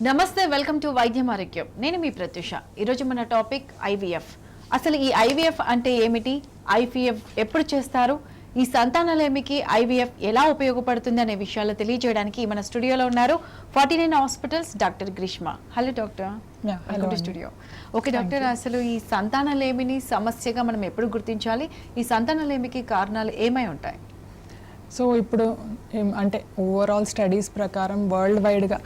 నమస్తే, welcome to వైద్యం ఆరోగ్యం. నేను మీ ప్రత్యూష. ఈరోజు మన టాపిక్ ఐవీఎఫ్. అసలు ఈ ఐవీఎఫ్ అంటే ఏమిటి, ఐవీఎఫ్ ఎప్పుడు చేస్తారు, ఈ సంతానలేమికి ఐవీఎఫ్ ఎలా ఉపయోగపడుతుంది అనే విషయాలు తెలియజేయడానికి మన స్టూడియోలో ఉన్నారు 49 hospitals doctor Greeshma. Hello doctor, welcome to studio. Okay doctor, అసలు ఈ సంతానలేమిని సమస్యగా మనం ఎప్పుడు గుర్తించాలి, ఈ సంతానలేమికి కారణాలు ఏమై ఉంటాయి? సో ఇప్పుడు అంటే ఓవరాల్ స్టడీస్ ప్రకారం వరల్డ్ వైడ్గా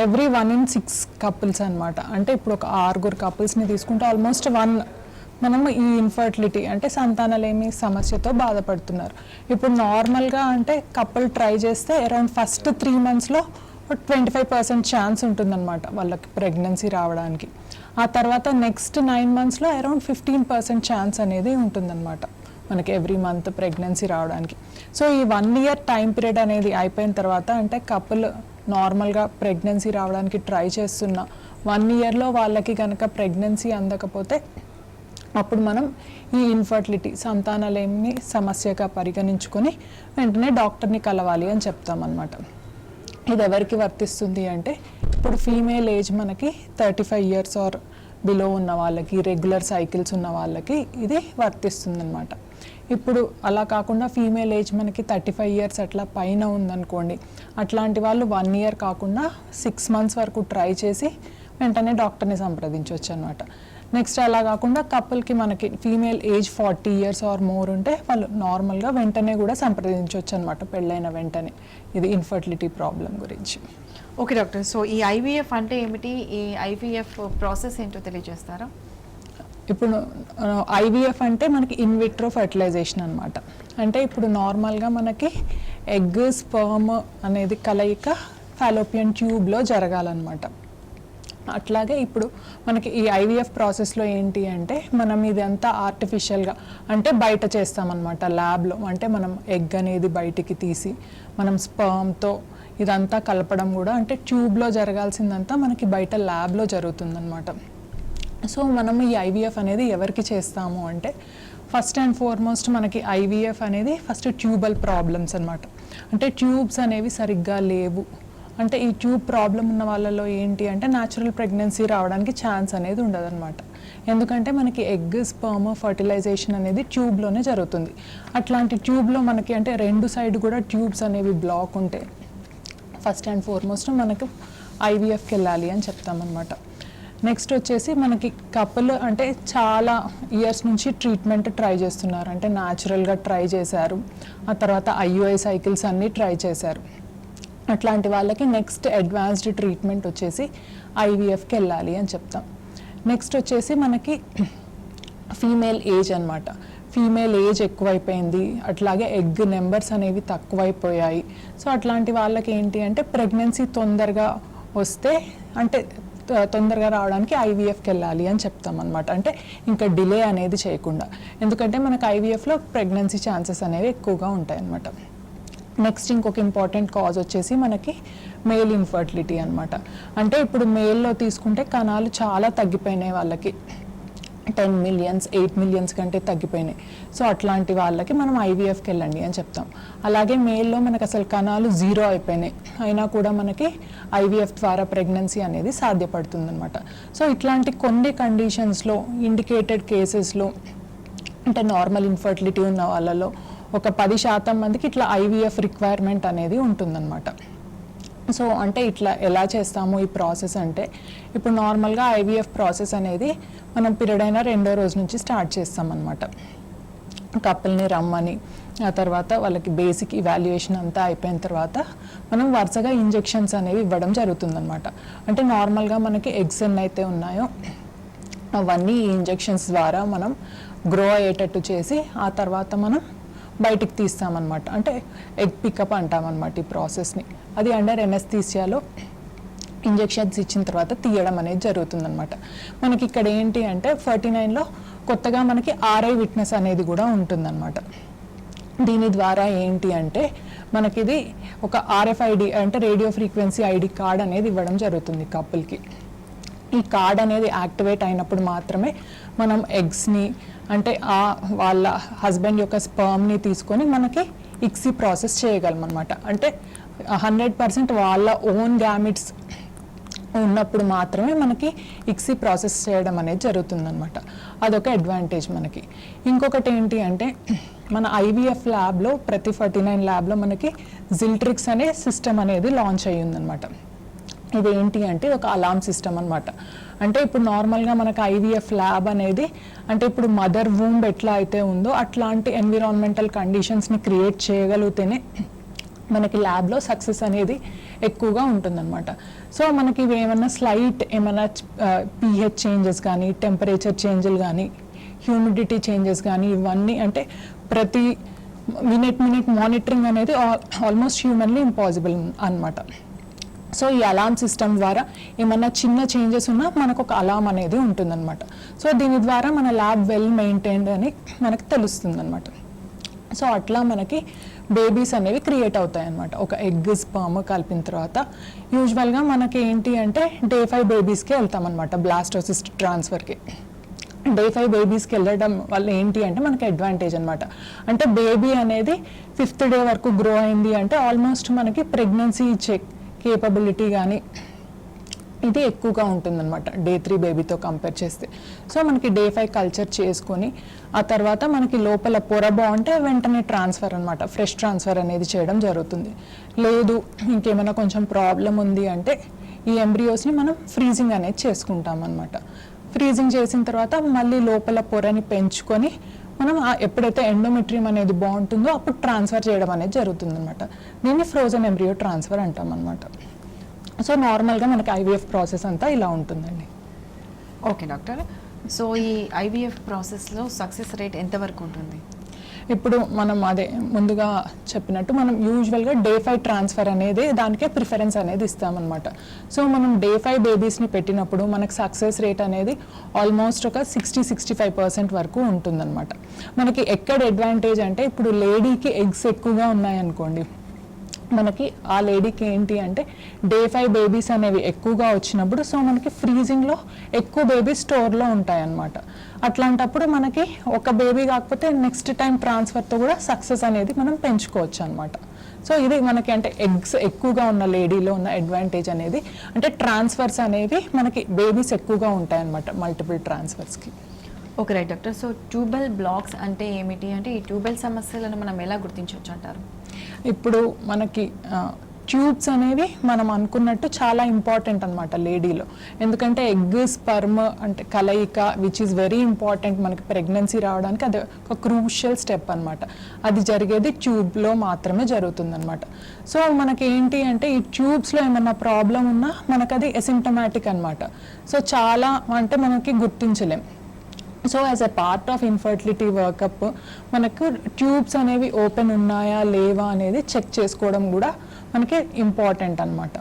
ఎవ్రీ 1 in 6 కపుల్స్ అనమాట. అంటే ఇప్పుడు ఒక 6 కపుల్స్ని తీసుకుంటే ఆల్మోస్ట్ 1 మనం ఈ ఇన్ఫర్టిలిటీ అంటే సంతానలేమి సమస్యతో బాధపడుతున్నారు. ఇప్పుడు నార్మల్గా అంటే కపుల్ ట్రై చేస్తే అరౌండ్ ఫస్ట్ 3 monthsలో 25% ఛాన్స్ ఉంటుందన్నమాట వాళ్ళకి ప్రెగ్నెన్సీ రావడానికి. ఆ తర్వాత నెక్స్ట్ 9 monthsలో అరౌండ్ 15% ఛాన్స్ అనేది ఉంటుందన్నమాట మనకి ఎవ్రీ మంత్ ప్రెగ్నెన్సీ రావడానికి. సో ఈ 1 year టైం పీరియడ్ అనేది అయిపోయిన తర్వాత అంటే కపుల్ నార్మల్గా ప్రెగ్నెన్సీ రావడానికి ట్రై చేస్తున్న 1 yearలో వాళ్ళకి కనుక ప్రెగ్నెన్సీ అందకపోతే అప్పుడు మనం ఈ ఇన్ఫర్టిలిటీ సంతానలేమి సమస్యగా పరిగణించుకొని వెంటనే డాక్టర్ని కలవాలి అని చెప్తామన్నమాట. ఇది ఎవరికి వర్తిస్తుంది అంటే ఇప్పుడు ఫీమేల్ ఏజ్ మనకి 35 years ఆర్ బిలో ఉన్న వాళ్ళకి, రెగ్యులర్ సైకిల్స్ ఉన్న వాళ్ళకి ఇది వర్తిస్తుంది అనమాట. ఇప్పుడు అలా కాకుండా ఫీమేల్ ఏజ్ మనకి 35 years అట్లా పైన ఉందనుకోండి, అట్లాంటి వాళ్ళు 1 year కాకుండా 6 months వరకు ట్రై చేసి వెంటనే డాక్టర్ని సంప్రదించవచ్చు అనమాట. నెక్స్ట్ అలా కాకుండా కపుల్కి మనకి female age 40 years or more ఉంటే వాళ్ళు నార్మల్గా వెంటనే కూడా సంప్రదించవచ్చు అనమాట, పెళ్ళైన వెంటనే, ఇది ఇన్ఫర్టిలిటీ ప్రాబ్లం గురించి. ఓకే డాక్టర్, సో ఈ ఐవీఎఫ్ అంటే ఏమిటి, ఈ ఐవీఎఫ్ ప్రాసెస్ ఏంటో తెలియజేస్తారా? ఇప్పుడు ఐవీఎఫ్ అంటే మనకి ఇన్విట్రో ఫెర్టిలైజేషన్ అనమాట. అంటే ఇప్పుడు నార్మల్గా మనకి ఎగ్ స్పర్మ్ అనేది కలయిక ఫాలోపియన్ ట్యూబ్లో జరగాలన్నమాట. అట్లాగే ఇప్పుడు మనకి ఈ ఐవీఎఫ్ ప్రాసెస్లో ఏంటి అంటే మనం ఇదంతా ఆర్టిఫిషియల్గా అంటే బయట చేస్తామన్నమాట ల్యాబ్లో. అంటే మనం ఎగ్ అనేది బయటికి తీసి మనం స్పర్మ్తో ఇదంతా కలపడం కూడా అంటే ట్యూబ్లో జరగాల్సిందంతా మనకి బయట ల్యాబ్లో జరుగుతుందన్నమాట. సో మనం ఈ ఐవీఎఫ్ అనేది ఎవరికి చేస్తాము అంటే ఫస్ట్ అండ్ ఫార్మోస్ట్ మనకి ఐవీఎఫ్ అనేది ఫస్ట్ ట్యూబల్ ప్రాబ్లమ్స్ అనమాట. అంటే ట్యూబ్స్ అనేవి సరిగ్గా లేవు. అంటే ఈ ట్యూబ్ ప్రాబ్లం ఉన్న వాళ్ళలో ఏంటి అంటే న్యాచురల్ ప్రెగ్నెన్సీ రావడానికి ఛాన్స్ అనేది ఉండదన్నమాట. ఎందుకంటే మనకి ఎగ్ స్పర్మ్ ఫర్టిలైజేషన్ అనేది ట్యూబ్లోనే జరుగుతుంది. అట్లాంటి ట్యూబ్లో మనకి అంటే 2 సైడ్ కూడా ట్యూబ్స్ అనేవి బ్లాక్ ఉంటే ఫస్ట్ అండ్ ఫార్మోస్ట్ మనకు ఐవీఎఫ్కి వెళ్ళాలి అని చెప్తామన్నమాట. నెక్స్ట్ వచ్చేసి మనకి కపుల్ అంటే చాలా ఇయర్స్ నుంచి ట్రీట్మెంట్ ట్రై చేస్తున్నారు, అంటే న్యాచురల్గా ట్రై చేశారు, ఆ తర్వాత ఐయుఐ సైకిల్స్ అన్నీ ట్రై చేశారు. అట్లాంటి వాళ్ళకి నెక్స్ట్ అడ్వాన్స్డ్ ట్రీట్మెంట్ వచ్చేసి ఐవీఎఫ్కి వెళ్ళాలి అని చెప్తాం. నెక్స్ట్ వచ్చేసి మనకి ఫీమేల్ ఏజ్ అనమాట. ఫీమేల్ ఏజ్ ఎక్కువైపోయింది, అట్లాగే ఎగ్ నెంబర్స్ అనేవి తక్కువైపోయాయి. సో అట్లాంటి వాళ్ళకి ఏంటి అంటే ప్రెగ్నెన్సీ తొందరగా వస్తే అంటే తొందరగా రావడానికి ఐవీఎఫ్కి వెళ్ళాలి అని చెప్తాం అనమాట. అంటే ఇంకా డిలే అనేది చేయకుండా, ఎందుకంటే మనకు ఐవీఎఫ్లో ప్రెగ్నెన్సీ ఛాన్సెస్ అనేవి ఎక్కువగా ఉంటాయి అన్నమాట. నెక్స్ట్ ఇంకొక ఇంపార్టెంట్ కాజ్ వచ్చేసి మనకి మేల్ ఇన్ఫర్టిలిటీ అనమాట. అంటే ఇప్పుడు మేల్లో తీసుకుంటే కణాలు చాలా తగ్గిపోయినాయి, వాళ్ళకి 10 million 8 million కంటే తగ్గిపోయినాయి. సో అట్లాంటి వాళ్ళకి మనం ఐవీఎఫ్కి వెళ్ళండి అని చెప్తాం. అలాగే మేల్లో మనకు అసలు కణాలు 0 అయిపోయినాయి అయినా కూడా మనకి ఐవీఎఫ్ ద్వారా ప్రెగ్నెన్సీ అనేది సాధ్యపడుతుంది అనమాట. సో ఇట్లాంటి కొన్ని కండిషన్స్లో ఇండికేటెడ్ కేసెస్లో అంటే నార్మల్ ఇన్ఫర్టిలిటీ ఉన్న వాళ్ళలో ఒక 10% మందికి ఇట్లా ఐవీఎఫ్ రిక్వైర్మెంట్ అనేది ఉంటుందన్నమాట. సో అంటే ఇట్లా ఎలా చేస్తాము ఈ ప్రాసెస్ అంటే ఇప్పుడు నార్మల్గా ఐవీఎఫ్ ప్రాసెస్ అనేది మనం పీరియడ్ అయిన 2వ రోజు నుంచి స్టార్ట్ చేస్తామన్నమాట. కపుల్ని రమ్మని ఆ తర్వాత వాళ్ళకి బేసిక్ ఇవాల్యుయేషన్ అంతా అయిపోయిన తర్వాత మనం వరుసగా ఇంజెక్షన్స్ అనేవి ఇవ్వడం జరుగుతుందన్నమాట. అంటే నార్మల్గా మనకి ఎగ్స్ ఎన్నైతే ఉన్నాయో అవన్నీ ఈ ఇంజెక్షన్స్ ద్వారా మనం గ్రో అయ్యేటట్టు చేసి ఆ తర్వాత మనం బయటికి తీస్తామన్నమాట. అంటే ఎగ్ పికప్ అంటామన్నమాట ఈ ప్రాసెస్ని. అది అండర్ ఎనస్థీసియాలో ఇంజెక్షన్స్ ఇచ్చిన తర్వాత తీయడం అనేది జరుగుతుందన్నమాట. మనకి ఇక్కడ ఏంటి అంటే 49లో కొత్తగా మనకి ఆర్ఐ విట్నెస్ అనేది కూడా ఉంటుందన్నమాట. దీని ద్వారా ఏంటి అంటే మనకి ఇది ఒక ఆర్ఎఫ్ఐడి అంటే రేడియో ఫ్రీక్వెన్సీ ఐడి కార్డ్ అనేది ఇవ్వడం జరుగుతుంది కపుల్కి. ఈ కార్డ్ అనేది యాక్టివేట్ అయినప్పుడు మాత్రమే మనం ఎగ్స్ని అంటే వాళ్ళ హస్బెండ్ యొక్క స్పర్మ్ని తీసుకొని మనకి ఇక్సీ ప్రాసెస్ చేయగలం అనమాట. అంటే 100% వాళ్ళ ఓన్ గ్యామిట్స్ ఉన్నప్పుడు మాత్రమే మనకి ఇక్సీ ప్రాసెస్ చేయడం అనేది జరుగుతుందన్నమాట. అదొక అడ్వాంటేజ్ మనకి. ఇంకొకటి ఏంటి అంటే మన ఐవీఎఫ్ ల్యాబ్లో ప్రతి 49 ల్యాబ్లో మనకి జిల్ట్రిక్స్ అనే సిస్టమ్ అనేది లాంచ్ అయ్యిందనమాట. ఇది ఏంటి అంటే ఒక అలార్మ్ సిస్టమ్ అనమాట. అంటే ఇప్పుడు నార్మల్గా మనకు ఐవీఎఫ్ ల్యాబ్ అనేది అంటే ఇప్పుడు మదర్ వూంబ్ ఎట్లా అయితే ఉందో అట్లాంటి ఎన్విరాన్మెంటల్ కండిషన్స్ని క్రియేట్ చేయగలిగితేనే మనకి ల్యాబ్లో సక్సెస్ అనేది ఎక్కువగా ఉంటుందన్నమాట. సో మనకి ఇవి ఏమన్నా స్లైట్ ఏమైనా పీహెచ్ చేంజెస్ కానీ, టెంపరేచర్ చేంజ్లు కానీ, హ్యూమిడిటీ చేంజెస్ కానీ, ఇవన్నీ అంటే ప్రతి మినిట్ మానిటరింగ్ అనేది ఆల్మోస్ట్ హ్యూమన్లీ ఇంపాసిబుల్ అన్నమాట. సో ఈ అలార్మ్ సిస్టమ్ ద్వారా ఏమన్నా చిన్న చేంజెస్ ఉన్నా మనకు ఒక అలార్మ్ అనేది ఉంటుందన్నమాట. సో దీని ద్వారా మన ల్యాబ్ వెల్ మెయింటైన్డ్ అని మనకు తెలుస్తుంది అనమాట. సో అట్లా మనకి బేబీస్ అనేవి క్రియేట్ అవుతాయి అన్నమాట. ఒక ఎగ్ స్పర్మ్ కలిపిన తర్వాత యూజువల్గా మనకి ఏంటి అంటే Day 5 బేబీస్కి వెళ్తామన్నమాట, బ్లాస్టోసిస్ట్ ట్రాన్స్ఫర్కి. Day 5 బేబీస్కి వెళ్ళడం వల్ల ఏంటి అంటే మనకి అడ్వాంటేజ్ అనమాట. అంటే బేబీ అనేది 5th డే వరకు గ్రో అయింది అంటే ఆల్మోస్ట్ మనకి ప్రెగ్నెన్సీ చెక్ కేపబిలిటీ కానీ ఇది ఎక్కువగా ఉంటుందన్నమాట Day 3 బేబీతో కంపేర్ చేస్తే. సో మనకి Day 5 కల్చర్ చేసుకొని ఆ తర్వాత మనకి లోపల పొర బాగుంటే వెంటనే ట్రాన్స్ఫర్ అనమాట, ఫ్రెష్ ట్రాన్స్ఫర్ అనేది చేయడం జరుగుతుంది. లేదు ఇంకేమైనా కొంచెం ప్రాబ్లం ఉంది అంటే ఈ ఎంబ్రియోస్ని మనం ఫ్రీజింగ్ అనేది చేసుకుంటాం అనమాట. ఫ్రీజింగ్ చేసిన తర్వాత మళ్ళీ లోపల పొరని పెంచుకొని మనం ఎప్పుడైతే ఎండోమెట్రియం అనేది బాగుంటుందో అప్పుడు ట్రాన్స్ఫర్ చేయడం అనేది జరుగుతుంది అనమాట. దీన్ని ఫ్రోజన్ ఎంబ్రియో ట్రాన్స్ఫర్ అంటాం అనమాట. సో నార్మల్గా మనకి ఐవీఎఫ్ ప్రాసెస్ అంతా ఇలా ఉంటుందండి. ఓకే డాక్టర్, సో ఈ ఐవీఎఫ్ ప్రాసెస్లో సక్సెస్ రేట్ ఎంతవరకు ఉంటుంది? ఇప్పుడు మనం అదే ముందుగా చెప్పినట్టు మనం యూజువల్గా Day 5 ట్రాన్స్ఫర్ అనేది దానికే ప్రిఫరెన్స్ అనేది ఇస్తామన్నమాట. సో మనం Day 5 బేబీస్ని పెట్టినప్పుడు మనకు సక్సెస్ రేట్ అనేది ఆల్మోస్ట్ ఒక 60-65% వరకు ఉంటుందన్నమాట. మనకి ఎక్కడ అడ్వాంటేజ్ అంటే ఇప్పుడు లేడీకి ఎగ్స్ ఎక్కువగా ఉన్నాయనుకోండి, మనకి ఆ లేడీకి ఏంటి అంటే Day 5 బేబీస్ అనేవి ఎక్కువగా వచ్చినప్పుడు సో మనకి ఫ్రీజింగ్లో ఎక్కువ బేబీస్ స్టోర్లో ఉంటాయన్నమాట. అట్లాంటప్పుడు మనకి ఒక బేబీ కాకపోతే నెక్స్ట్ టైం ట్రాన్స్ఫర్తో కూడా సక్సెస్ అనేది మనం పెంచుకోవచ్చు అనమాట. సో ఇది మనకి అంటే ఎగ్స్ ఎక్కువగా ఉన్న లేడీలో ఉన్న అడ్వాంటేజ్ అనేది అంటే ట్రాన్స్ఫర్స్ అనేవి మనకి బేబీస్ ఎక్కువగా ఉంటాయన్నమాట మల్టిపుల్ ట్రాన్స్ఫర్స్కి. Okay right doctor, so tubal blocks అంటే ఏమిటి, అంటే ఈ ట్యూబల్ సమస్యలను మనం ఎలా గుర్తించవచ్చు అంటారు? ఇప్పుడు మనకి ట్యూబ్స్ అనేవి మనం అనుకున్నట్టు చాలా ఇంపార్టెంట్ అనమాట లేడీలో. ఎందుకంటే ఎగ్ స్పర్మ్ అంటే కలయిక విచ్ ఈస్ వెరీ ఇంపార్టెంట్ మనకి ప్రెగ్నెన్సీ రావడానికి. అది ఒక క్రూషియల్ స్టెప్ అనమాట. అది జరిగేది ట్యూబ్లో మాత్రమే జరుగుతుందన్నమాట. సో మనకి ఏంటి అంటే ఈ ట్యూబ్స్లో ఏమన్నా ప్రాబ్లం ఉన్నా మనకు అది అసిమ్టమాటిక్ అనమాట. సో చాలా అంటే మనకి గుర్తించలేం. So as a part of infertility workup మనకు ట్యూబ్స్ అనేవి ఓపెన్ ఉన్నాయా లేవా అనేది చెక్ చేసుకోవడం కూడా మనకి ఇంపార్టెంట్ అనమాట.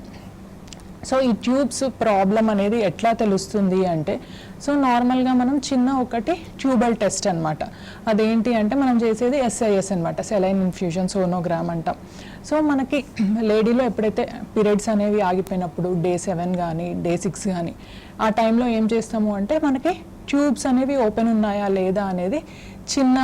సో ఈ ట్యూబ్స్ ప్రాబ్లం అనేది ఎట్లా తెలుస్తుంది అంటే సో నార్మల్గా మనం చిన్న ఒకటి ట్యూబల్ టెస్ట్ అనమాట. అదేంటి అంటే మనం చేసేది SIS అనమాట, సెలైన్ ఇన్ఫ్యూజన్ సోనోగ్రామ్ అంటాం. సో మనకి లేడీలో ఎప్పుడైతే పీరియడ్స్ అనేవి ఆగిపోయినప్పుడు Day 7 కానీ Day 6 కానీ ఆ టైంలో ఏం చేస్తాము అంటే మనకి ట్యూబ్స్ అనేవి ఓపెన్ ఉన్నాయా లేదా అనేది చిన్న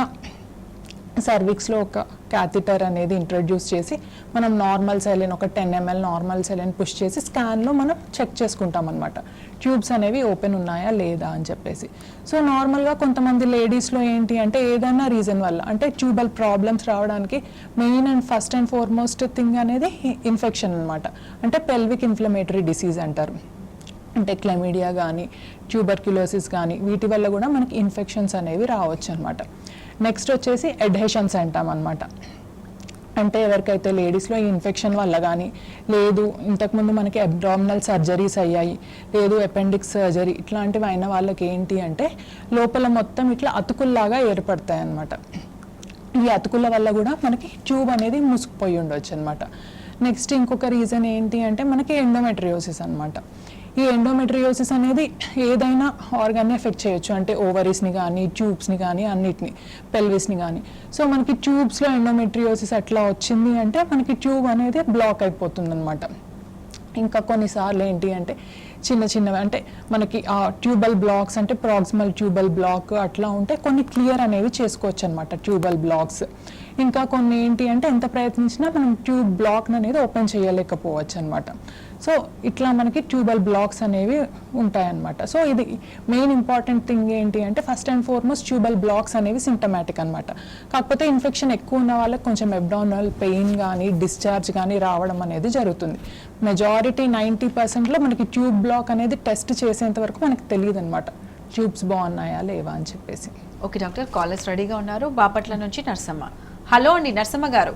సర్విక్స్లో ఒక క్యాథిటర్ అనేది ఇంట్రడ్యూస్ చేసి మనం నార్మల్ సెలైన్ ఒక 10 ml నార్మల్ సెలైన్ పుష్ చేసి స్కాన్లో మనం చెక్ చేసుకుంటాం అనమాట ట్యూబ్స్ అనేవి ఓపెన్ ఉన్నాయా లేదా అని చెప్పేసి. సో నార్మల్గా కొంతమంది లేడీస్లో ఏంటి అంటే ఏదైనా రీజన్ వల్ల అంటే ట్యూబల్ ప్రాబ్లమ్స్ రావడానికి main and first and foremost thing అనేది ఇన్ఫెక్షన్ అనమాట. అంటే పెల్విక్ ఇన్ఫ్లమేటరీ డిసీజ్ అంటారు. అంటే క్లెమిడియా కానీ ట్యూబర్క్యులోసిస్ కానీ వీటి వల్ల కూడా మనకి ఇన్ఫెక్షన్స్ అనేవి రావచ్చు అనమాట. నెక్స్ట్ వచ్చేసి అడ్హెషన్స్ అంటాం అనమాట. అంటే ఎవరికైతే లేడీస్లో ఈ ఇన్ఫెక్షన్ వల్ల కానీ లేదు ఇంతకుముందు మనకి అబ్డామినల్ సర్జరీస్ అయ్యాయి, లేదు అపెండిక్స్ సర్జరీ ఇట్లాంటివి అయిన వాళ్ళకి ఏంటి అంటే లోపల మొత్తం ఇట్లా అతుకుల్లాగా ఏర్పడతాయి అన్నమాట. ఈ అతుకుల వల్ల కూడా మనకి ట్యూబ్ అనేది మూసుకుపోయి ఉండొచ్చు అనమాట. నెక్స్ట్ ఇంకొక రీజన్ ఏంటి అంటే మనకి ఎండోమెట్రియోసిస్ అనమాట. ఈ ఎండోమెట్రియోసిస్ అనేది ఏదైనా ఆర్గాన్ని ఎఫెక్ట్ చేయొచ్చు, అంటే ఓవరీస్ని కానీ ట్యూబ్స్ని కానీ అన్నిటిని, పెల్విస్ని కానీ. సో మనకి ట్యూబ్స్లో ఎండోమెట్రియోసిస్ అట్లా వచ్చింది అంటే మనకి ట్యూబ్ అనేది బ్లాక్ అయిపోతుంది అనమాట. ఇంకా కొన్నిసార్లు ఏంటి అంటే చిన్న చిన్నవి అంటే మనకి ఆ ట్యూబల్ బ్లాక్స్ అంటే ప్రాక్సిమల్ ట్యూబల్ బ్లాక్ అట్లా ఉంటే కొన్ని క్లియర్ అనేవి చేసుకోవచ్చు అనమాట ట్యూబల్ బ్లాక్స్. ఇంకా కొన్ని ఏంటి అంటే ఎంత ప్రయత్నించినా మనం ట్యూబ్ బ్లాక్ అనేది ఓపెన్ చేయలేకపోవచ్చు అనమాట. సో ఇట్లా మనకి ట్యూబల్ బ్లాక్స్ అనేవి ఉంటాయన్నమాట. సో ఇది మెయిన్ ఇంపార్టెంట్ థింగ్ ఏంటి అంటే first and foremost tubal blocks అనేవి సింటమాటిక్ అనమాట. కాకపోతే ఇన్ఫెక్షన్ ఎక్కువ ఉన్న వాళ్ళకి కొంచెం అబ్డామినల్ పెయిన్ కానీ డిశ్చార్జ్ కానీ రావడం అనేది జరుగుతుంది. మెజారిటీ 90%లో మనకి ట్యూబ్ బ్లాక్ అనేది టెస్ట్ చేసేంత వరకు మనకి తెలియదు అనమాట, ట్యూబ్స్ బాగున్నాయా లేవా అని చెప్పేసి. ఓకే డాక్టర్, కాలర్స్ రెడీగా ఉన్నారు. బాపట్ల నుంచి నర్సమ్మ. హలో అండి నర్సమ్మ గారు.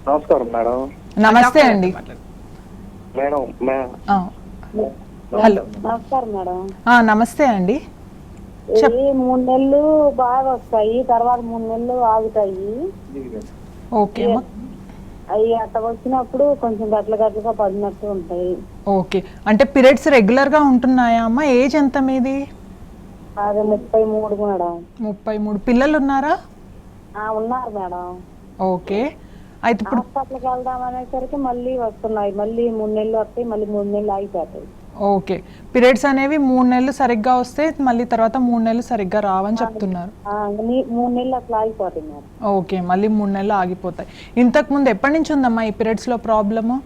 నమస్కారం మేడం. నమస్తే అండి. మేడం హలో నమస్కారం మేడం. నమస్తే అండి. ఈ 3 నెలలు బాగా వస్తాయి, తర్వాత 3 నెలలు ఆగుతాయి. ఓకే అమ్మా. అవి అట్లా వచ్చినప్పుడు కొంచెం గట్లగా పడినట్టు ఉంటాయి. ఓకే, అంటే పీరియడ్స్ రెగ్యులర్గా ఉంటున్నాయా అమ్మా? ఏజ్ ఎంత మీది? అది 33 మేడం. 33. పిల్లలు ఉన్నారా? ఉన్నారు మేడం. ఓకే, అయితే ఇప్పుడు హాస్పిటల్కి వెళ్దాం అనేసరికి మళ్ళీ వస్తున్నాయి, మళ్ళీ 3 నెలలు వస్తాయి, మళ్ళీ 3 నెలలు ఆగిపోతాయి. ఓకే, పీరియడ్స్ అనేవి 3 నెలలు సరిగ్గా వస్తే మళ్ళీ తర్వాత 3 నెలలు సరిగ్గా రావని చెప్తున్నారు. 3 నెలలు అట్లా ఆగిపోతాయి మేడం. ఓకే, మళ్ళీ 3 నెలలు ఆగిపోతాయి. ఇంతకు ముందు ఎప్పటి నుంచి ఉందమ్మా ఈ పీరియడ్స్లో ప్రాబ్లము?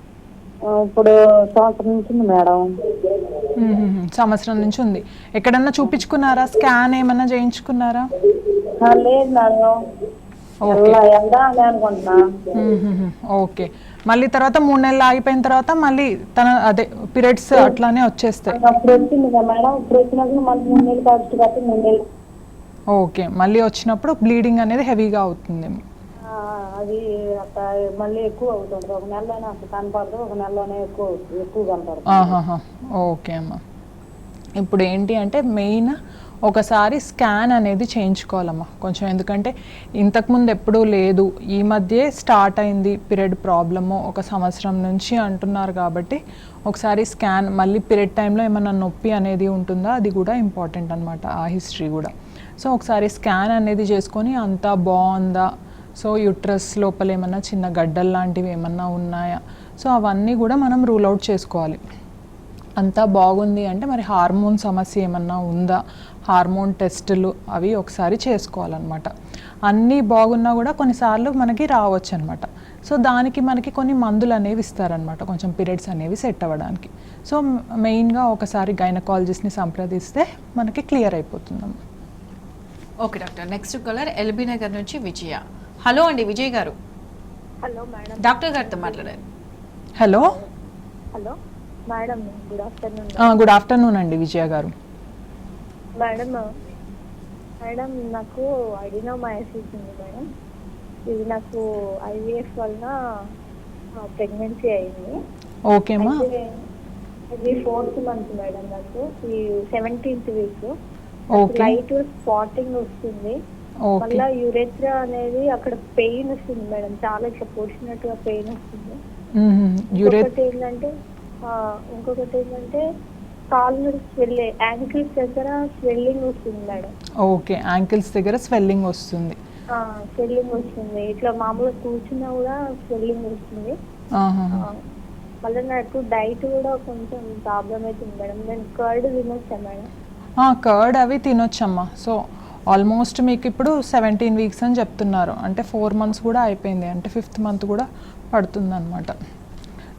ఇప్పుడు సంవత్సరం నుంచి ఉంది మేడం. సంవత్సరం నుంచి ఉంది. ఎక్కడన్నా చూపించుకున్నారా? స్కాన్ ఏమన్నా చేయించుకున్నారా? లేదు మేడం. ఓకే, మళ్ళీ తర్వాత 3 నెలలు ఆగిపోయిన తర్వాత మళ్ళీ అదే పీరియడ్స్ అట్లానే వచ్చేస్తాయి. అప్పుడు వచ్చింది కదా మేడం, ఇప్పుడు వచ్చినప్పుడు మళ్ళీ 3 నెలలు కరెక్ట్ కాబట్టి 3 నెలలు. ఓకే, మళ్ళీ వచ్చినప్పుడు బ్లీడింగ్ అనేది హెవీగా అవుతుంది. అది అట్లా మళ్ళీ ఎక్కువ అవుతుంది. ఒక నెలలోనే అసలు కనపడదు, ఒక నెలలోనే ఎక్కువ కనపడదు. ఓకే అమ్మా. ఇప్పుడు ఏంటి అంటే మెయిన్ ఒకసారి స్కాన్ అనేది చేయించుకోవాలమ్మా కొంచెం, ఎందుకంటే ఇంతకుముందు ఎప్పుడూ లేదు, ఈ మధ్యే స్టార్ట్ అయింది పీరియడ్ ప్రాబ్లము, 1 సంవత్సరం నుంచి అంటున్నారు కాబట్టి ఒకసారి స్కాన్, మళ్ళీ పీరియడ్ టైంలో ఏమన్నా నొప్పి అనేది ఉంటుందా అది కూడా ఇంపార్టెంట్ అనమాట, ఆ హిస్టరీ కూడా. సో ఒకసారి స్కాన్ అనేది చేసుకొని అంతా బాగుందా, సో యూట్రస్ లోపల ఏమన్నా చిన్న గడ్డలు లాంటివి ఏమన్నా ఉన్నాయా, సో అవన్నీ కూడా మనం రూల్ అవుట్ చేసుకోవాలి. అంతా బాగుంది అంటే మరి హార్మోన్ సమస్య ఏమన్నా ఉందా, హార్మోన్ టెస్టులు అవి ఒకసారి చేసుకోవాలన్నమాట. అన్నీ బాగున్నా కూడా కొన్నిసార్లు మనకి రావచ్చు అనమాట. సో దానికి మనకి కొన్ని మందులు అనేవి ఇస్తారనమాట కొంచెం పీరియడ్స్ అనేవి సెట్ అవ్వడానికి. సో మెయిన్గా ఒకసారి గైనకాలజిస్ట్ని సంప్రదిస్తే మనకి క్లియర్ అయిపోతుందమ్మా. Okay doctor, next caller LB Nagar నుంచి విజయ. హలో అండి విజయ్ గారు. Hello madam. డాక్టర్ గారితో మాట్లాడారు. Hello hello madam, good afternoon. Good afternoon అండి విజయ గారు. మేడం నాకు అడినోమయోసిస్ ఉంది మేడం. ఇది నాకు ఐవీఎఫ్ వలన ప్రెగ్నెన్సీ అయింది. ఓకే అమ్మా. ఇది 4th మంత్ మేడం. నాకు ఈ 17th వీక్ లైట్ స్పాటింగ్ వస్తుంది. మళ్ళీ యురేత్రా అనేది అక్కడ పెయిన్ వస్తుంది మేడం, చాలా ఇట్లా పొడిచినట్టుగా పెయిన్ వస్తుంది. ఇంకొకటి ఏంటంటే కాళ్ళు యాంకిల్స్ దగ్గర స్వెల్లింగ్ వస్తుంది మేడం. ఓకే, యాంకిల్స్ దగ్గర స్వెల్లింగ్ వస్తుంది. ఇట్లా మామూలుగా కూర్చున్నా కూడా స్వెల్లింగ్ వస్తుంది. మళ్ళీ నాకు డైట్ కూడా కొంచెం ప్రాబ్లం అవుతుంది మేడం. నేను కర్డ్ తినొచ్చా మేడం? కర్డ్ అవి తినొచ్చమ్మా. సో ఆల్మోస్ట్ మీకు ఇప్పుడు 17 వీక్స్ అని చెప్తున్నారు, అంటే 4 months కూడా అయిపోయింది, అంటే 5th month కూడా పడుతుంది అనమాట.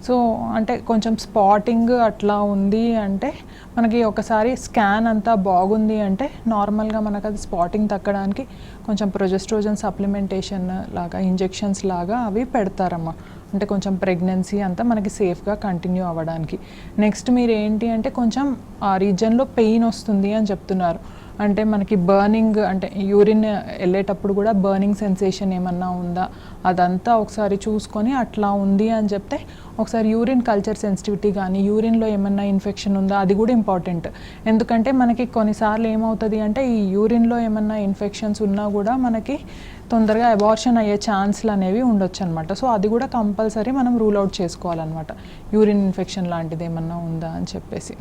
సో అంటే కొంచెం స్పాటింగ్ అట్లా ఉంది అంటే మనకి ఒకసారి స్కాన్ అంతా బాగుంది అంటే నార్మల్గా మనకు అది స్పాటింగ్ తగ్గడానికి కొంచెం ప్రొజెస్ట్రోజన్ సప్లిమెంటేషన్ లాగా ఇంజెక్షన్స్ లాగా అవి పెడతారమ్మా, అంటే కొంచెం ప్రెగ్నెన్సీ అంతా మనకి సేఫ్గా కంటిన్యూ అవ్వడానికి. నెక్స్ట్ మీరు ఏంటి అంటే కొంచెం ఆ రీజన్లో పెయిన్ వస్తుంది అని చెప్తున్నారు, అంటే మనకి బర్నింగ్, అంటే యూరిన్ వెళ్ళేటప్పుడు కూడా బర్నింగ్ సెన్సేషన్ ఏమన్నా ఉందా అదంతా ఒకసారి చూసుకొని అట్లా ఉంది అని చెప్తే ఒకసారి యూరిన్ కల్చర్ సెన్సిటివిటీ కానీ యూరిన్లో ఏమన్నా ఇన్ఫెక్షన్ ఉందా అది కూడా ఇంపార్టెంట్. ఎందుకంటే మనకి కొన్నిసార్లు ఏమవుతుంది అంటే ఈ యూరిన్లో ఏమన్నా ఇన్ఫెక్షన్స్ ఉన్నా కూడా మనకి తొందరగా అబార్షన్ అయ్యే ఛాన్స్లు అనేవి ఉండొచ్చు అనమాట. సో అది కూడా కంపల్సరీ మనం రూల్ అవుట్ చేసుకోవాలన్నమాట, యూరిన్ ఇన్ఫెక్షన్ లాంటిది ఏమన్నా ఉందా అని చెప్పేసి.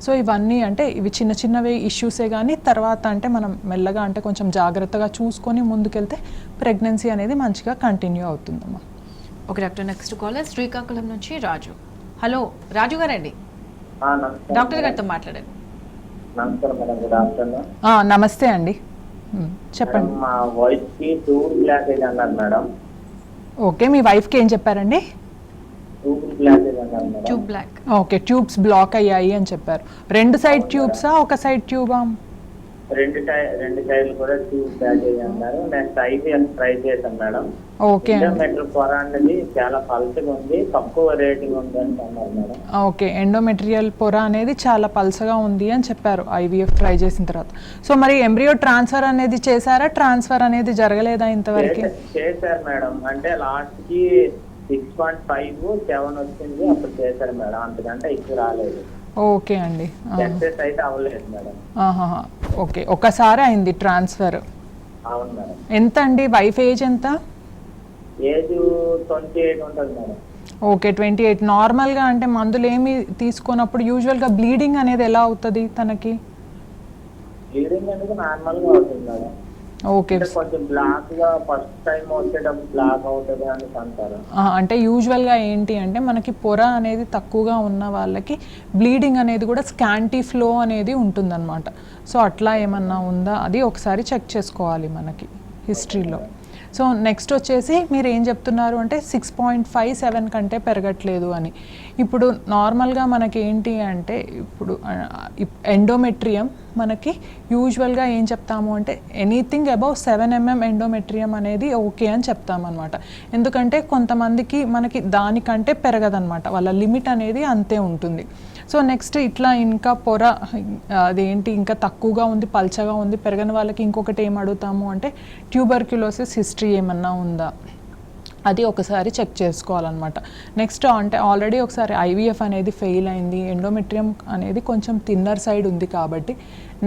సో ఇవన్నీ అంటే ఇవి చిన్న చిన్నవి ఇష్యూసే, కానీ తర్వాత అంటే మనం మెల్లగా అంటే కొంచెం జాగ్రత్తగా చూసుకొని ముందుకెళ్తే ప్రెగ్నెన్సీ అనేది మంచిగా కంటిన్యూ అవుతుందమ్మా. Okay doctor, next caller Srikakulam నుంచి రాజు. హలో రాజు గారండి, డాక్టర్ గారితో మాట్లాడండి. నమస్తే అండి. చెప్పండి. మా వైఫ్ కి ట్యూబ్ బ్లాకేజ్ అన్నారు మేడం. ఓకే, మీ వైఫ్కి ఏం చెప్పారండి? ట్యూబ్ బ్లాకేజ్ అన్నారు madam. Tube block. Okay, tubes block అయ్యాయి అని చెప్పారు. 2 సైడ్ ట్యూబ్సా, ఒక సైడ్ ట్యూబా? రెండు సైడ్లు కూడా ట్యూబ్ బ్లాకేజ్ అన్నారు. నెక్స్ట్ ఐవీఎఫ్ ట్రై చేశాను మేడం. ఓకే అండి. ఎండోమెట్రియం పొర అనేది చాలా పల్చగా ఉంది, తక్కువ రేటింగ్ ఉంది అని అన్నారు మేడం. ఓకే, ఎండోమెట్రియల్ పొర అనేది చాలా పల్సగా ఉంది అని చెప్పారు ఐవీఎఫ్ ట్రై చేసిన తర్వాత. సో మరి ఎంబ్రియో ట్రాన్స్ఫర్ అనేది చేశారా? ట్రాన్స్ఫర్ అనేది జరగలేదా ఇంతవరకు? చేశారు మేడం. అంటే లాస్ట్ కి 6.5, 7 వచ్చింది, అప్పుడు చేశారు మేడం. అంతకంటే ఎక్కువ రాలేదు. ఓకే అండి. సక్సెస్ అయితే అవ్వలేదు మేడం. ఓకే, ఒకసారి అయింది ట్రాన్స్ఫర్. అవును మేడం. ఎంత అండి వైఫ్ ఏజ్ ఎంత? ఏజ్ 28 ఉంటుంది మేడం. ఓకే, 28. నార్మల్గా అంటే మందులు ఏమి తీసుకున్నప్పుడు యూజువల్గా బ్లీడింగ్ అనేది ఎలా అవుతుంది తనకి? బ్లీడింగ్ అనేది నార్మల్ గా అవుతుంది మేడం. ఓకే, కొంచెం బ్లాక్ గా ఫస్ట్ టైం వచ్చేటప్పుడు బ్లాక్ అవుతుంది అని అంటారు. అంటే యూజువల్గా ఏంటి అంటే మనకి పొర అనేది తక్కువగా ఉన్న వాళ్ళకి బ్లీడింగ్ అనేది కూడా స్కాంటీ ఫ్లో అనేది ఉంటుందన్నమాట. సో అట్లా ఏమన్నా ఉందా అది ఒకసారి చెక్ చేసుకోవాలి మనకి హిస్టరీలో. సో నెక్స్ట్ వచ్చేసి మీరు ఏం చెప్తున్నారు అంటే 6.57 కంటే పెరగట్లేదు అని. ఇప్పుడు నార్మల్గా మనకి ఏంటి అంటే ఇప్పుడు ఎండోమెట్రియం మనకి యూజువల్గా ఏం చెప్తాము అంటే ఎనీథింగ్ అబౌవ్ 7 mm ఎండోమెట్రియం అనేది ఓకే అని చెప్తామన్నమాట. ఎందుకంటే కొంతమందికి మనకి దానికంటే పెరగదనమాట, వాళ్ళ లిమిట్ అనేది అంతే ఉంటుంది. సో నెక్స్ట్ ఇట్లా ఇంకా పొర అదేంటి ఇంకా తక్కువగా ఉంది, పల్చగా ఉంది, పెరగని వాళ్ళకి ఇంకొకటి ఏం అడుగుతాము అంటే ట్యూబర్క్యులోసిస్ హిస్టరీ ఏమన్నా ఉందా అది ఒకసారి చెక్ చేసుకోవాలన్నమాట. నెక్స్ట్ అంటే ఆల్రెడీ ఒకసారి ఐవీఎఫ్ అనేది ఫెయిల్ అయింది, ఎండోమెట్రియం అనేది కొంచెం థిన్నర్ సైడ్ ఉంది కాబట్టి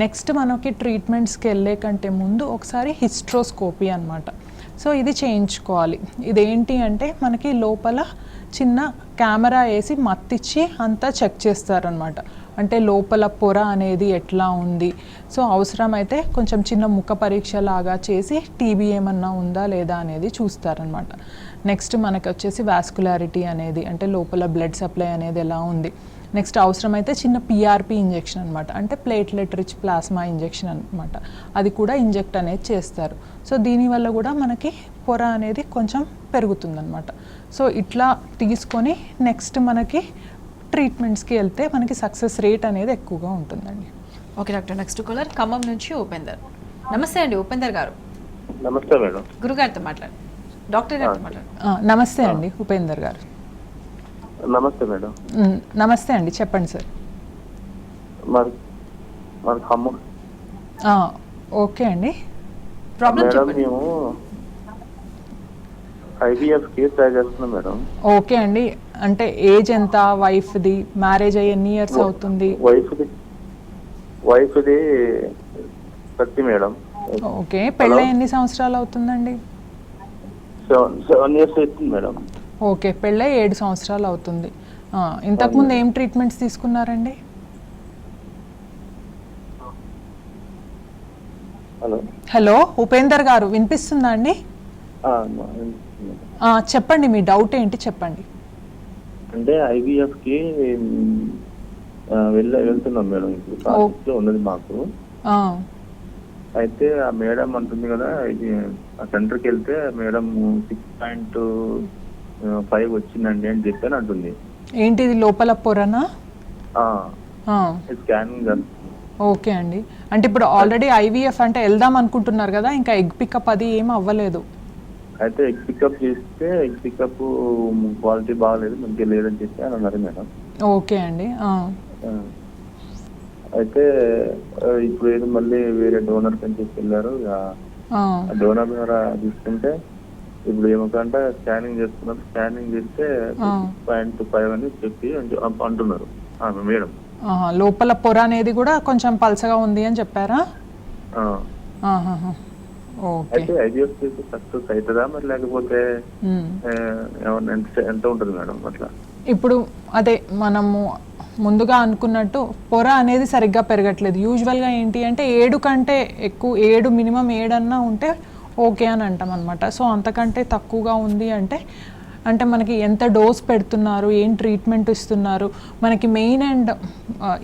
నెక్స్ట్ మనకి ట్రీట్మెంట్స్కి వెళ్ళే కంటే ముందు ఒకసారి హిస్ట్రోస్కోపీ అనమాట. సో ఇది చేయించుకోవాలి. ఇదేంటి అంటే మనకి లోపల చిన్న కెమెరా వేసి మత్తిచ్చి అంతా చెక్ చేస్తారనమాట. అంటే లోపల పొర అనేది ఎట్లా ఉంది. సో అవసరమైతే కొంచెం చిన్న ముఖ పరీక్ష లాగా చేసి టీబీ ఏమన్నా ఉందా లేదా అనేది చూస్తారనమాట. నెక్స్ట్ మనకి వచ్చేసి వాస్కులారిటీ అనేది అంటే లోపల బ్లడ్ సప్లై అనేది ఎలా ఉంది. నెక్స్ట్ అవసరమైతే చిన్న పిఆర్పి ఇంజెక్షన్ అనమాట, అంటే ప్లేట్లెట్ రిచ్ ప్లాస్మా ఇంజెక్షన్ అనమాట, అది కూడా ఇంజెక్ట్ అనేది చేస్తారు. సో దీనివల్ల కూడా మనకి పొర అనేది కొంచెం పెరుగుతుందన్నమాట. సో ఇట్లా తీసుకొని నెక్స్ట్ మనకి ట్రీట్మెంట్స్కి వెళ్తే మనకి సక్సెస్ రేట్ అనేది ఎక్కువగా ఉంటుందండి. Okay doctor, next caller Khammam నుంచి ఉపేందర్. నమస్తే అండి ఉపేందర్ గారు. నమస్తే మేడం. గురుగారితో మాట్లాడు, డాక్టర్ గారితో మాట్లాడు. నమస్తే అండి ఉపేందర్ గారు. నమస్తే మేడం. నమస్తే అండి, చెప్పండి సార్. మరి ఖమ్మం. ఓకే అండి, ప్రాబ్లం మేడం చెప్పండి. మేము ఐవీఎఫ్ కి ట్రై చేస్తున్నాం మేడం. ఓకే అండి, అంటే ఏజ్ ఎంత వైఫ్ది? మ్యారేజ్ అయ్యి ఎన్ని ఇయర్స్ అవుతుంది? వైఫ్ది 30 మేడం. ఓకే, పెళ్ళి ఎన్ని సంవత్సరాలు అవుతుందండి? 7 years అవుతుంది మేడం. ఓకే, పెళ్ళి 7 సంవత్సరాలు అవుతుంది. ఇంతకుముందు ఏం ట్రీట్మెంట్స్ తీసుకున్నారండి? హలో ఉపేందర్ గారు, వినిపిస్తుందా అండి? చెప్పండి, మీ డౌట్ ఏంటి చెప్పండి. అంటే ఐవీఎఫ్ కి వెళ్తున్నాం మేడం. ఇప్పుడు ప్రాసెస్ ఉన్నది మాకు. అయితే ఆ మేడం అంటుంది కదా, ఇది ఆ సెంటర్కి వెళ్తే మేడం 6.5 వచ్చిందండి అని చెప్పని అంటుంది. ఏంటిది లోపల పొరనా? స్కానింగ్. ఓకే అండి, అంటే ఇప్పుడు ఆల్రెడీ ఐవీఎఫ్ అంటే వెళ్దాం అనుకుంటున్నారు కదా, ఇంకా ఎగ్ పికప్ అది ఏం అవ్వలేదు. అయితే ఎగ్ పికప్ చేస్తే ఎగ్ పికప్ క్వాలిటీ బాగాలేదు, మంచిగా లేదని చెప్పి అని అన్నారు మేడం. ఓకే అండి. అయితే ఇప్పుడు ఏదో మళ్ళీ వేరే డోనర్ అని చెప్పి వెళ్ళారు. డోనర్ ద్వారా తీసుకుంటే ఇప్పుడు ఏమంటే స్కానింగ్ చేస్తున్నారు. స్కానింగ్ చేస్తే 6.5 అని చెప్పి అంటున్నారు మేడం. లోపల పొర అనేది కూడా కొంచెం పల్చగా ఉంది అని చెప్పారా? అయితే ఐవీఎఫ్ సక్సెస్ అవుతుందా మరి, లేకపోతే ఎంత ఉంటుంది మేడం అట్లా? ఇప్పుడు అదే మనము ముందుగా అనుకున్నట్టు పొర అనేది సరిగ్గా పెరగట్లేదు. యూజువల్గా ఏంటి అంటే 7 కంటే ఎక్కువ, 7 మినిమం 7 అన్నా ఉంటే ఓకే అని అంటాం అనమాట. సో అంతకంటే తక్కువగా ఉంది అంటే మనకి ఎంత డోస్ పెడుతున్నారు, ఏం ట్రీట్మెంట్ ఇస్తున్నారు. మనకి మెయిన్ అండ్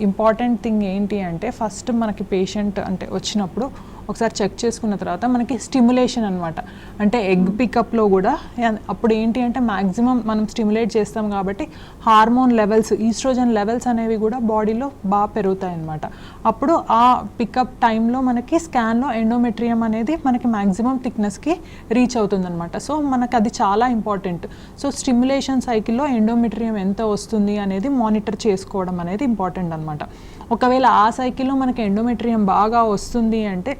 ఇంపార్టెంట్ థింగ్ ఏంటి అంటే ఫస్ట్ మనకి పేషెంట్ అంటే వచ్చినప్పుడు ఒకసారి చెక్ చేసుకున్న తర్వాత మనకి స్టిమ్యులేషన్ అనమాట, అంటే ఎగ్ పికప్లో కూడా అప్పుడు ఏంటి అంటే మ్యాక్సిమం మనం స్టిమ్యులేట్ చేస్తాం కాబట్టి హార్మోన్ లెవెల్స్, ఈస్ట్రోజన్ లెవెల్స్ అనేవి కూడా బాడీలో బాగా పెరుగుతాయి అనమాట. అప్పుడు ఆ పికప్ టైంలో మనకి స్కాన్లో ఎండోమెట్రియం అనేది మనకి మ్యాక్సిమం థిక్నెస్కి రీచ్ అవుతుంది అనమాట. సో మనకు అది చాలా ఇంపార్టెంట్. సో స్టిమ్యులేషన్ సైకిల్లో ఎండోమెట్రియం ఎంత వస్తుంది అనేది మానిటర్ చేసుకోవడం అనేది ఇంపార్టెంట్ అనమాట. ఒకవేళ ఆ సైకిల్లో మనకి ఎండోమెట్రియం బాగా వస్తుంది అంటే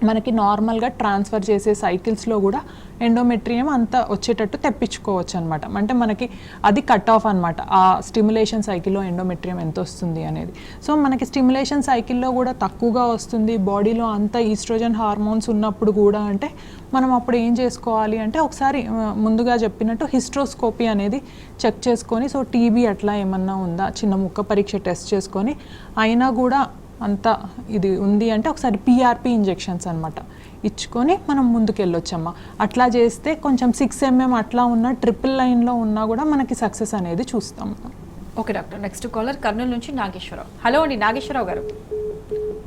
మనకి నార్మల్గా ట్రాన్స్ఫర్ చేసే సైకిల్స్లో కూడా ఎండోమెట్రియం అంతా వచ్చేటట్టు తెప్పించుకోవచ్చు అనమాట. అంటే మనకి అది కట్ ఆఫ్ అనమాట, ఆ స్టిమ్యులేషన్ సైకిల్లో ఎండోమెట్రియం ఎంత వస్తుంది అనేది. సో మనకి స్టిమ్యులేషన్ సైకిల్లో కూడా తక్కువగా వస్తుంది, బాడీలో అంత ఈస్ట్రోజన్ హార్మోన్స్ ఉన్నప్పుడు కూడా అంటే మనం అప్పుడు ఏం చేసుకోవాలి అంటే ఒకసారి ముందుగా చెప్పినట్టు హిస్ట్రోస్కోపీ అనేది చెక్ చేసుకొని, సో టీబీ అట్లా ఏమన్నా ఉందా చిన్న ముక్క పరీక్ష టెస్ట్ చేసుకొని అయినా కూడా అంత ఇది ఉంది అంటే ఒకసారి PRP ఇంజెక్షన్స్ అనమాట ఇచ్చుకొని మనం ముందుకు వెళ్ళొచ్చమ్మా. అట్లా చేస్తే కొంచెం 6 mm అట్లా ఉన్న ట్రిపుల్ లైన్లో ఉన్నా కూడా మనకి సక్సెస్ అనేది చూస్తాం. Okay doctor, next caller Kurnool నుంచి నాగేశ్వరరావు. హలో అండి నాగేశ్వరరావు గారు.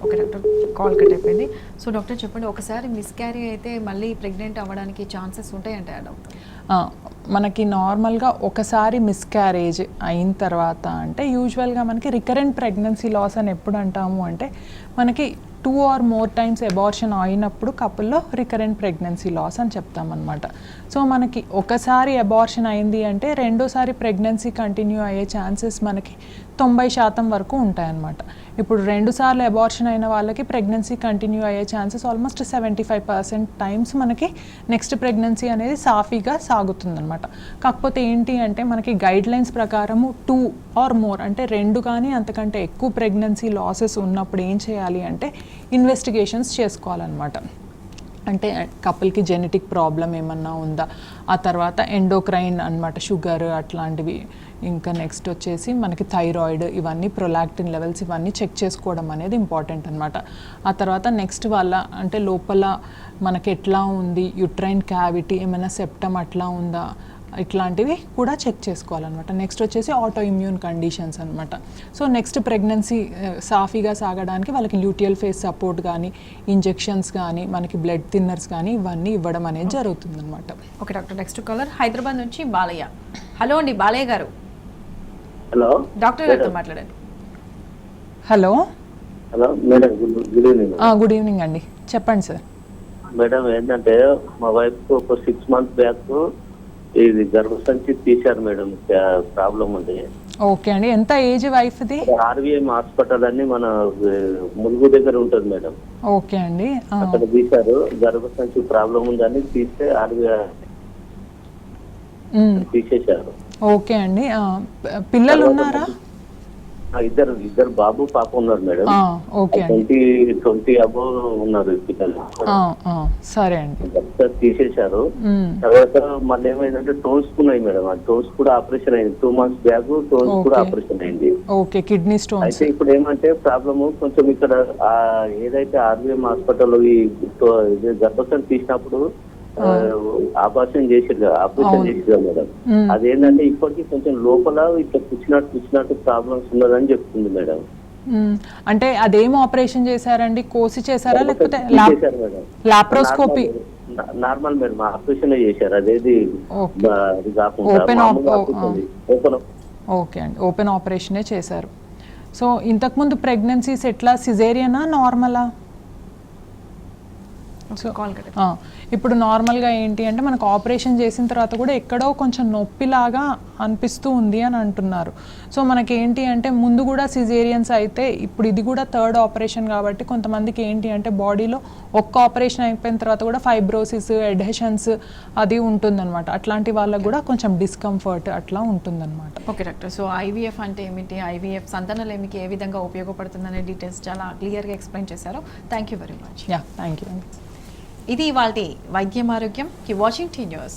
ఓకే డాక్టర్, కాల్ కట్ అయిపోయింది. సో డాక్టర్ చెప్పండి, ఒకసారి మిస్క్యారీ అయితే మళ్ళీ ప్రెగ్నెంట్ అవ్వడానికి ఛాన్సెస్ ఉంటాయంటారా డాక్టర్? మనకి నార్మల్గా ఒకసారి మిస్క్యారేజ్ అయిన తర్వాత అంటే యూజువల్గా మనకి రికరెంట్ ప్రెగ్నెన్సీ లాస్ అని ఎప్పుడు అంటాము అంటే మనకి 2 or more times అబార్షన్ అయినప్పుడు కపుల్లో రికరెంట్ ప్రెగ్నెన్సీ లాస్ అని చెప్తామన్నమాట. సో మనకి ఒకసారి అబార్షన్ అయింది అంటే రెండోసారి ప్రెగ్నెన్సీ కంటిన్యూ అయ్యే ఛాన్సెస్ మనకి 90% వరకు ఉంటాయన్నమాట. ఇప్పుడు 2 సార్లు అబార్షన్ అయిన వాళ్ళకి ప్రెగ్నెన్సీ కంటిన్యూ అయ్యే ఛాన్సెస్ ఆల్మోస్ట్ 75% టైమ్స్ మనకి నెక్స్ట్ ప్రెగ్నెన్సీ అనేది సాఫీగా సాగుతుందన్నమాట. కాకపోతే ఏంటి అంటే మనకి గైడ్ లైన్స్ ప్రకారము 2 or more అంటే 2 కానీ అంతకంటే ఎక్కువ ప్రెగ్నెన్సీ లాసెస్ ఉన్నప్పుడు ఏం చేయాలి అంటే ఇన్వెస్టిగేషన్స్ చేసుకోవాలన్నమాట. అంటే కపుల్కి జెనెటిక్ ప్రాబ్లం ఏమన్నా ఉందా, ఆ తర్వాత ఎండోక్రైన్ అన్నమాట, షుగర్ అట్లాంటివి, ఇంకా నెక్స్ట్ వచ్చేసి మనకి థైరాయిడ్, ఇవన్నీ ప్రొలాక్టిన్ లెవెల్స్ ఇవన్నీ చెక్ చేసుకోవడం అనేది ఇంపార్టెంట్ అనమాట. ఆ తర్వాత నెక్స్ట్ వాళ్ళ అంటే లోపల మనకి ఎట్లా ఉంది, యుట్రైన్ క్యావిటీ ఏమైనా సెప్టమ్ అట్లా ఉందా, ఇట్లాంటివి కూడా చెక్ చేసుకోవాలన్నమాట. నెక్స్ట్ వచ్చేసి ఆటో ఇమ్యూన్ కండిషన్స్ అనమాట. సో నెక్స్ట్ ప్రెగ్నెన్సీ సాఫీగా సాగడానికి వాళ్ళకి ల్యూటియల్ ఫేస్ సపోర్ట్ కానీ ఇంజెక్షన్స్ కానీ మనకి బ్లడ్ థిన్నర్స్ కానీ ఇవన్నీ ఇవ్వడం అనేది జరుగుతుంది అనమాట. Okay doctor, next caller Hyderabad నుంచి బాలయ్య. హలో అండి బాలయ్య గారు. హలో డాక్టర్ గారితో మాట్లాడండి. Hello hello madam, good evening. Good evening అండి, చెప్పండి సార్. మేడం ఏంటంటే మా వైఫ్ ఒక 6 months బ్యాక్ ఇది గర్భసంచి తీశారు మేడం, ప్రాబ్లం ఉంది. ఓకే అండి, ఎంత ఏజ్ వైఫ్ది? RVM హాస్పిటల్ అని మన ములుగు దగ్గర ఉంటుంది మేడం. ఓకే అండి, అక్కడ తీశారు, గర్భసంచి ప్రాబ్లం ఉందని తీస్తే తీసేశారు. ఓకే అండి, పిల్లలు ఉన్నారా? ఇద్దరు బాబు పాప ఉన్నారు మేడం. ఓకే 20 అబోవ్ ఉన్నారు పిల్లలు. సరే అండి, తీసేశారు. తర్వాత మళ్ళీ ఏమైందంటే టోన్స్ ఉన్నాయి మేడం, ఆ టోన్స్ కూడా ఆపరేషన్ అయింది. 2 months బ్యాక్ టోన్స్ కూడా ఆపరేషన్ అయింది. Okay, kidney stones. అయితే ఇప్పుడు ఏమంటే ప్రాబ్లమ్ కొంచెం ఇక్కడ ఏదైతే RVM హాస్పిటల్ ఈ గర్భసంచి తీసినప్పుడు ఆపరేషన్ చేసిరు మేడం. అదేంటంటే ఇప్పటికీ కొంచెం లోపల ఇట్లా పుచ్చినట్టు ప్రాబ్లమ్స్ ఉన్నదని చెప్తుంది మేడం. అంటే అదేం ఆపరేషన్ చేశారండి, కోసి చేశారా లేకపోతే లాప్రోస్కోపీ? నార్మల్ మేడం, ఆపరేషన్ చేశారు. అదేది ఓకే అండి, ఓపెన్ ఆపరేషనే చేశారు. సో ఇంతకుముందు ప్రెగ్నెన్సీస్ ఎట్లా, సిజేరియనా నార్మలా? సో ఇప్పుడు నార్మల్గా ఏంటి అంటే మనకు ఆపరేషన్ చేసిన తర్వాత కూడా ఎక్కడో కొంచెం నొప్పిలాగా అనిపిస్తూ ఉంది అని అంటున్నారు. సో మనకి ఏంటి అంటే ముందు కూడా సిజేరియన్స్ అయితే ఇప్పుడు ఇది కూడా 3rd ఆపరేషన్ కాబట్టి కొంతమందికి ఏంటి అంటే బాడీలో ఒక్క ఆపరేషన్ అయిపోయిన తర్వాత కూడా ఫైబ్రోసిస్, ఎడ్హెషన్స్ అది ఉంటుందన్నమాట. అట్లాంటి వాళ్ళకు కూడా కొంచెం డిస్కంఫర్ట్ అట్లా ఉంటుందన్నమాట. ఓకే డాక్టర్, సో IVF అంటే ఏమిటి, IVF సంతానలేమికి ఏ విధంగా ఉపయోగపడుతుందనే డీటెయిల్స్ చాలా క్లియర్గా ఎక్స్ప్లెయిన్ చేశారు. Thank you very much. Thank you అండి. ఇది ఇవాల్టి వైద్యం ఆరోగ్యం. Keep watching tea news.